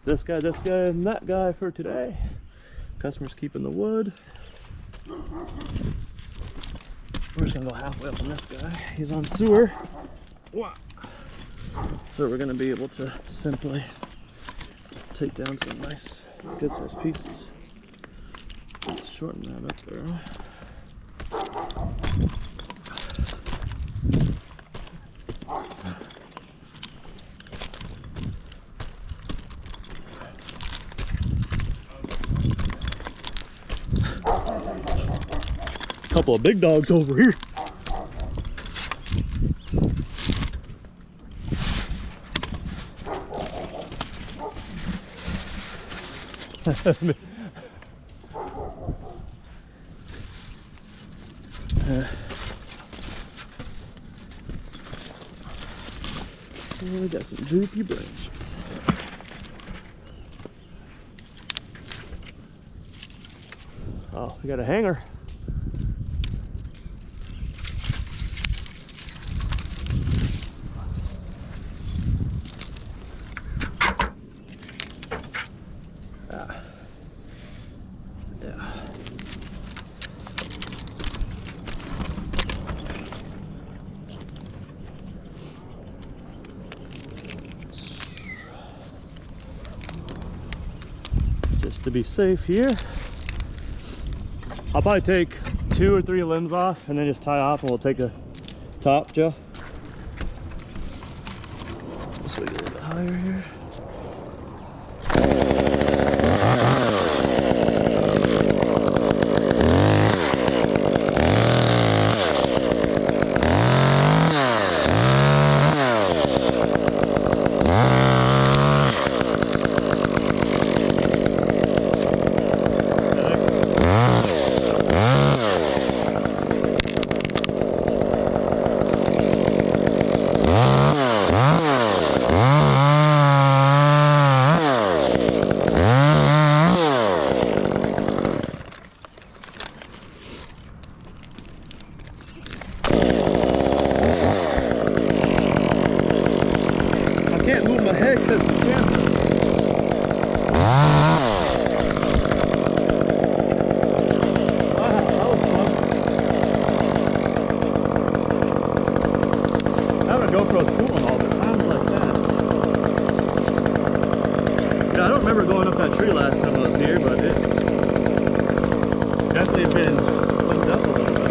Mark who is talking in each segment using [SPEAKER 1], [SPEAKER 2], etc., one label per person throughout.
[SPEAKER 1] this guy, and that guy for today. Customer's keeping the wood. We're just gonna go halfway up on this guy. He's on sewer. Wow. So we're gonna be able to simply take down some nice, good sized pieces. Let's shorten that up there. Couple of big dogs over here. We got some droopy branches. Oh, we got a hanger. To be safe here, I'll probably take 2 or 3 limbs off and then just tie off, and we'll take a top, Joe. So we get a little bit higher here. GoPro's cool and all, but times like that. Yeah, I don't remember going up that tree last time I was here, but it's definitely been cleaned up a little bit.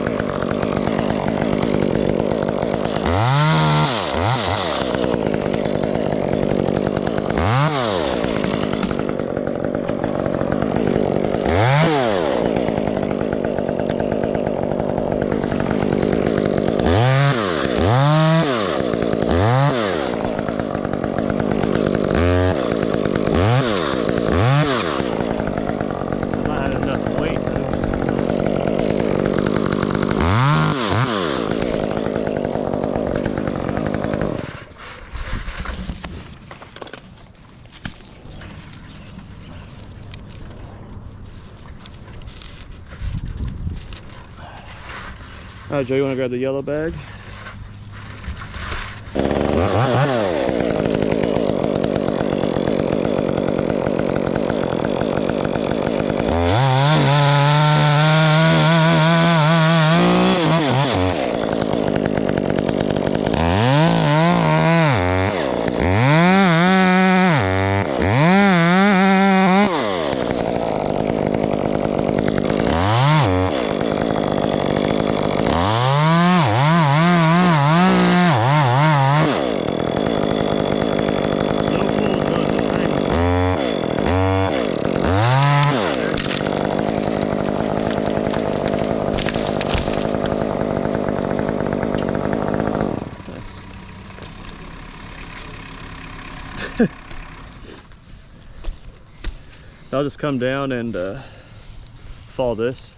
[SPEAKER 1] All right, Joe, you want to grab the yellow bag? I'll just come down and fall this.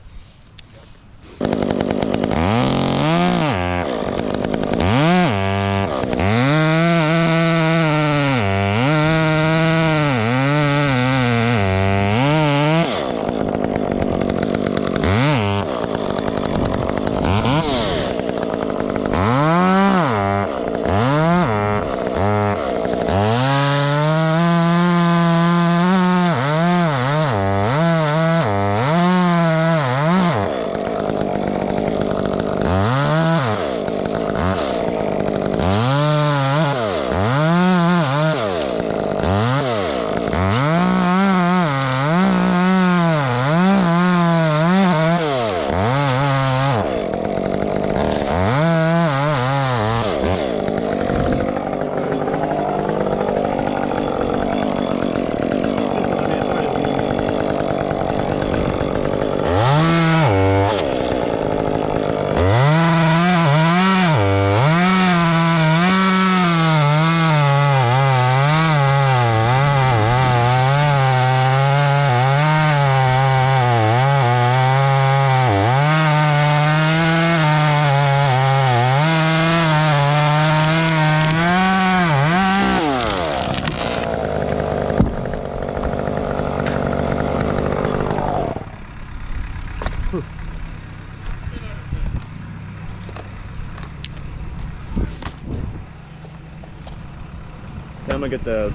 [SPEAKER 1] Yeah, I'm gonna get the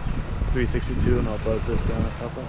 [SPEAKER 1] 362 and I'll buzz this down a couple.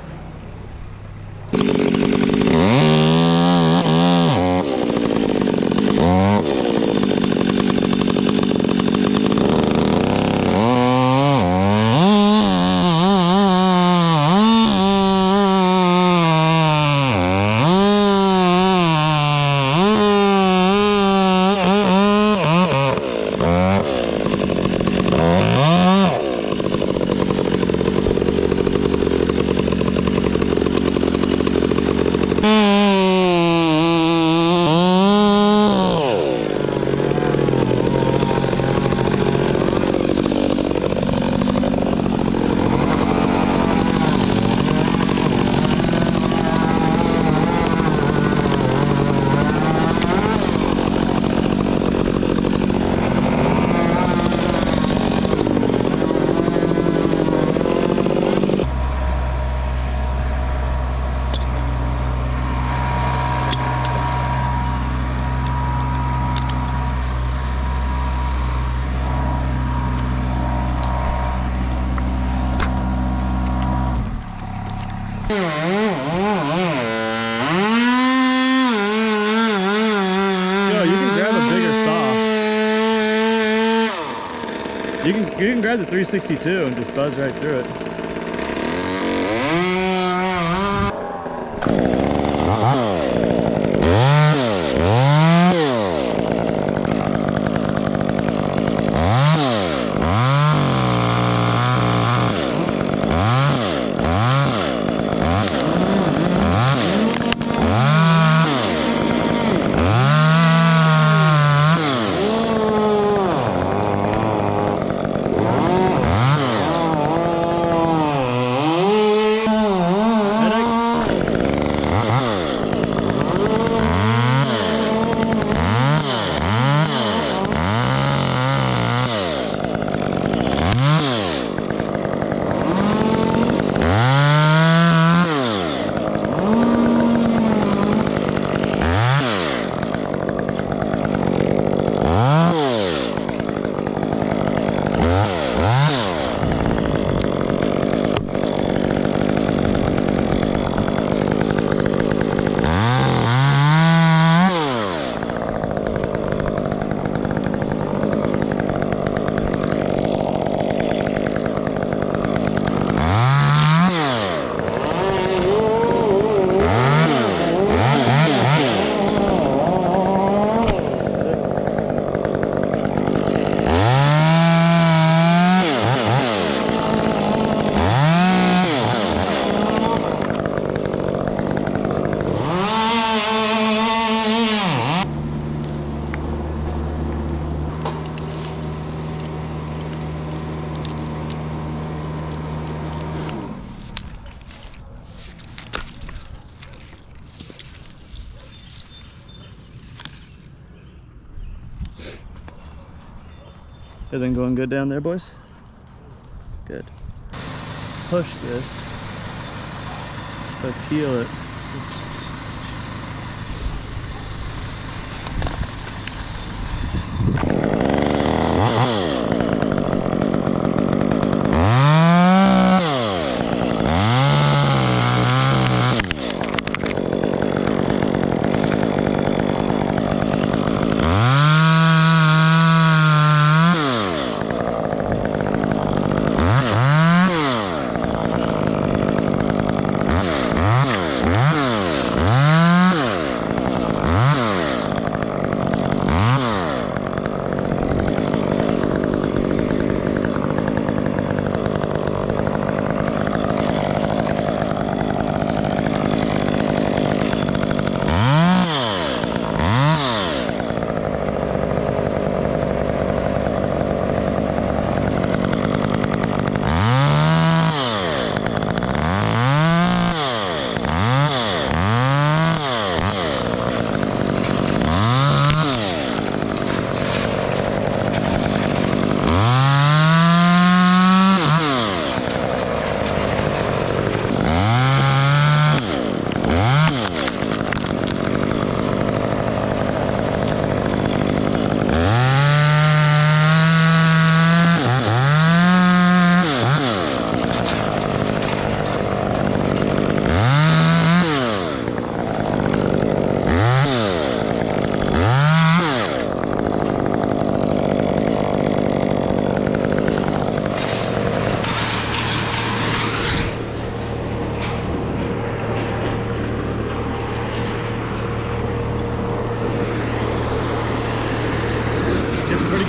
[SPEAKER 1] You can grab the 362 and just buzz right through it. Everything going good down there, boys? Good. Push this, but feel it.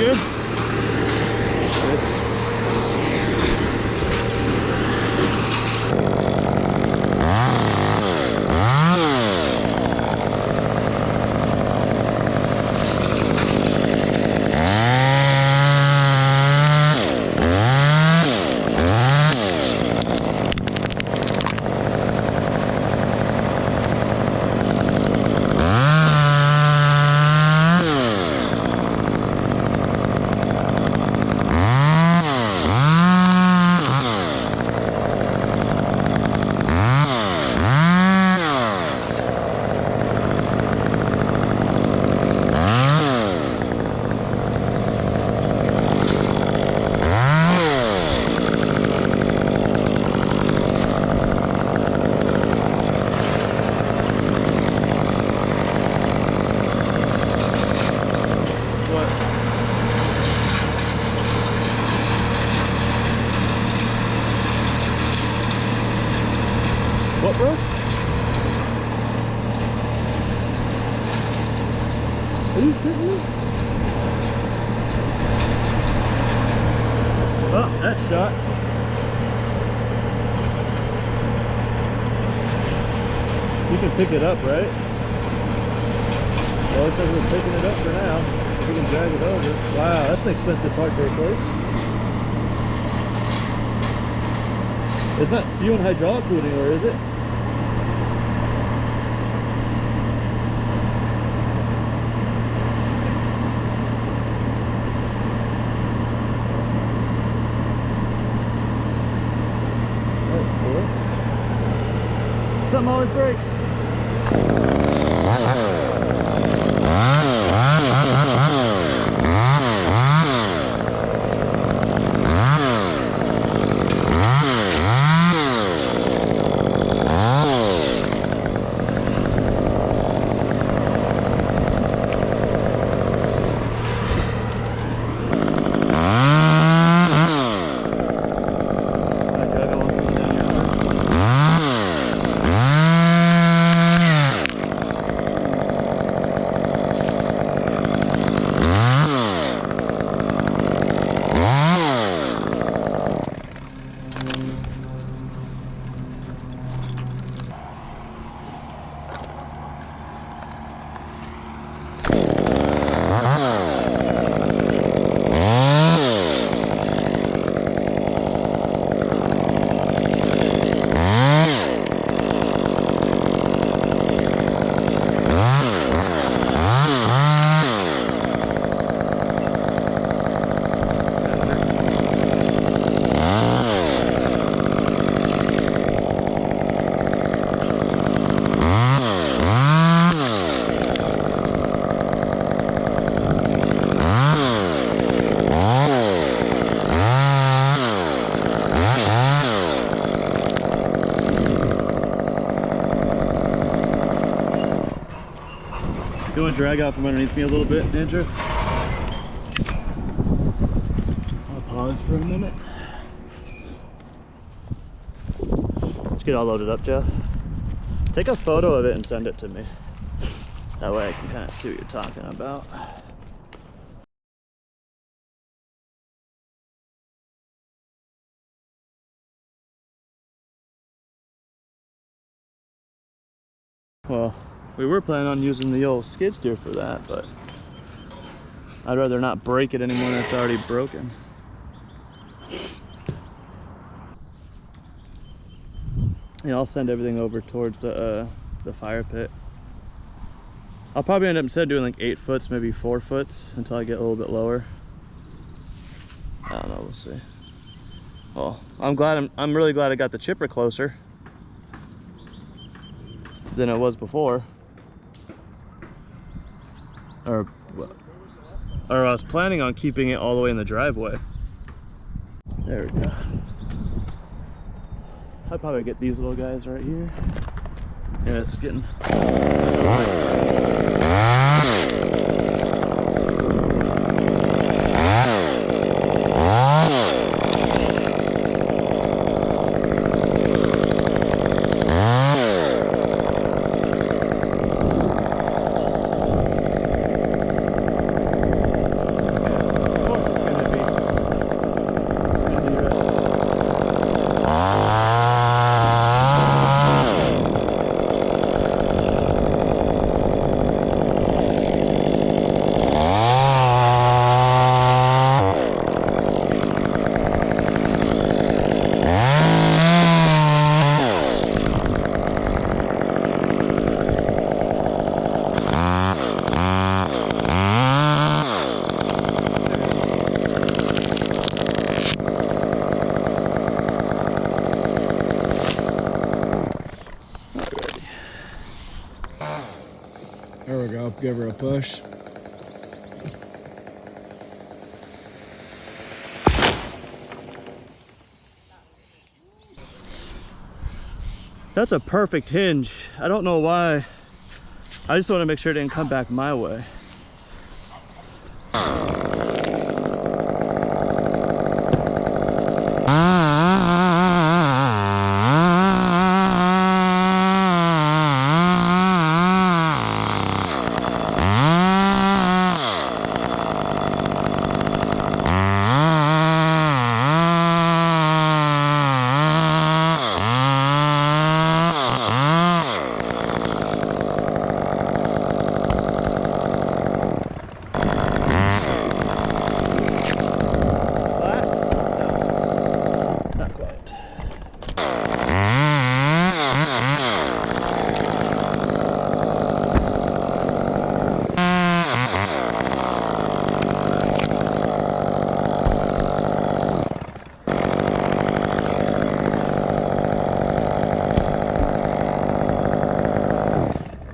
[SPEAKER 1] good? What, bro? Are you shitting me? Oh, that shot. You can pick it up, right? Well, it says we're picking it up for now. We can drag it over. Wow, that's an expensive part to replace. It's not spewing hydraulic fluid anywhere, is it? That's cool. Something always breaks. You want to drag out from underneath me a little bit, Andrew? I'll pause for a minute. Let's get all loaded up, Jeff. Take a photo of it and send it to me. That way I can kind of see what you're talking about. Well, we were planning on using the old skid steer for that, but I'd rather not break it anymore than it's already broken. Yeah, I'll send everything over towards the fire pit. I'll probably end up instead of doing like 8 foots, maybe 4 foots until I get a little bit lower. I don't know, we'll see. Well, I'm really glad I got the chipper closer than it was before. Or I was planning on keeping it all the way in the driveway. There we go. I'd probably get these little guys right here. Yeah, it's getting...
[SPEAKER 2] There we go. Give her a push.
[SPEAKER 1] That's a perfect hinge. I don't know why. I just want to make sure it didn't come back my way.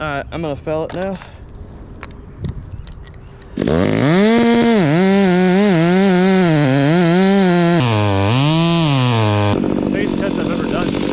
[SPEAKER 1] Alright, I'm gonna fell it now. Biggest catch I've ever done.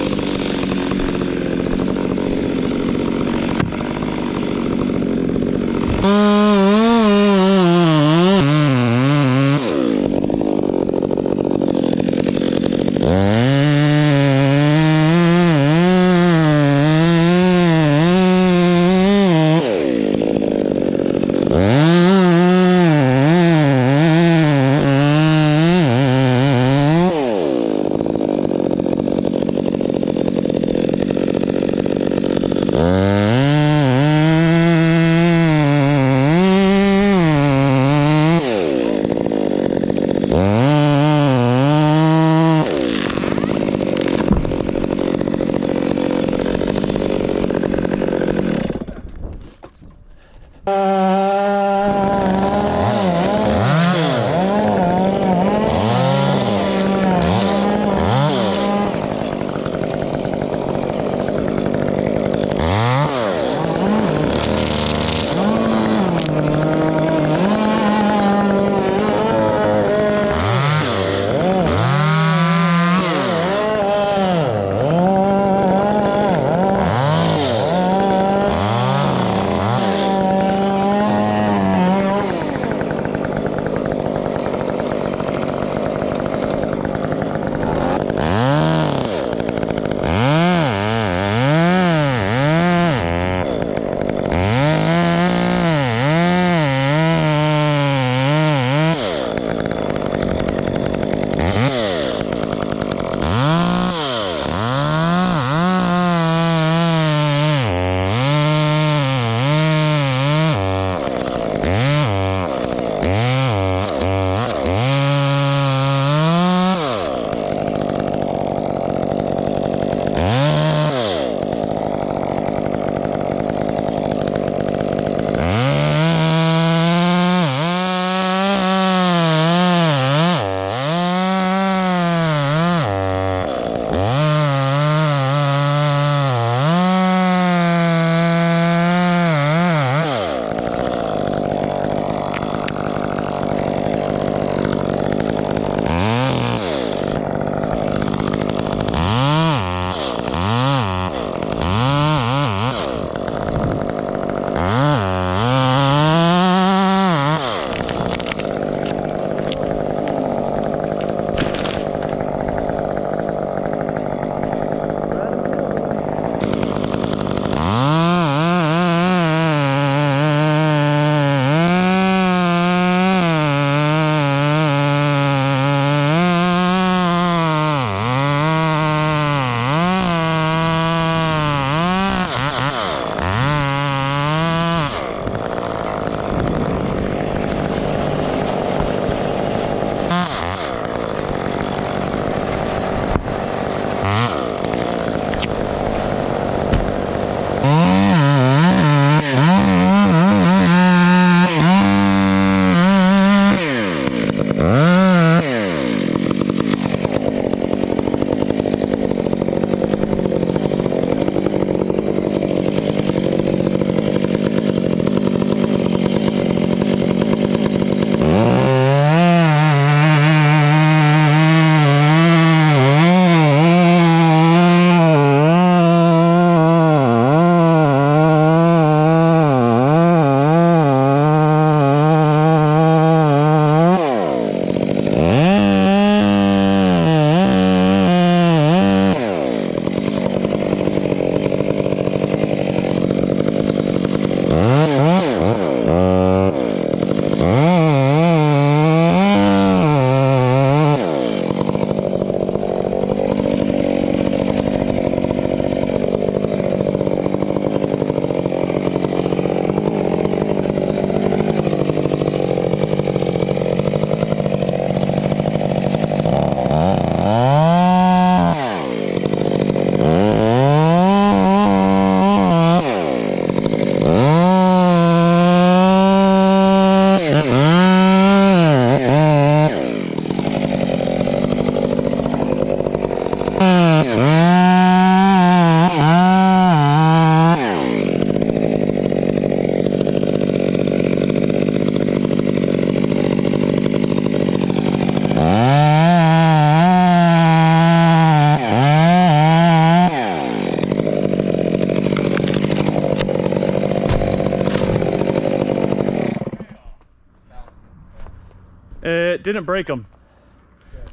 [SPEAKER 1] it didn't break them.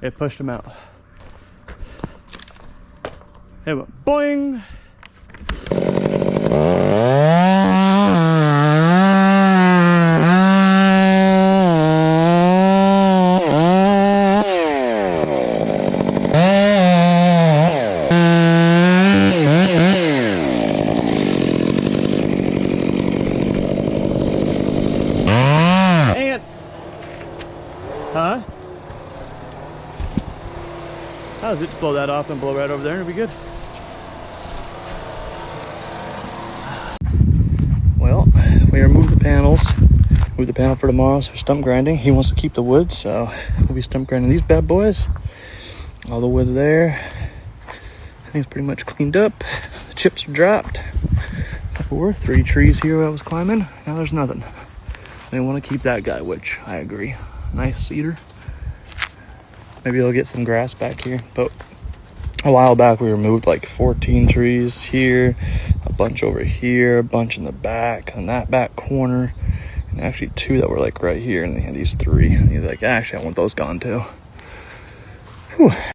[SPEAKER 1] It pushed them out. It went boing. Ants. Huh? How does it blow that off and blow right over there? It'll be good. Well, we removed the panels. Moved the panel for tomorrow, so stump grinding. He wants to keep the wood, so we'll be stump grinding these bad boys. All the wood's there. I think it's pretty much cleaned up. The chips are dropped. There were 3 trees here where I was climbing. Now there's nothing. They want to keep that guy, which I agree. Nice cedar. Maybe they'll get some grass back here. But a while back we removed like 14 trees here, a bunch over here, a bunch in the back, and that back corner, and actually 2 that were like right here, and they had these 3. And he's like, actually I want those gone too. Whew.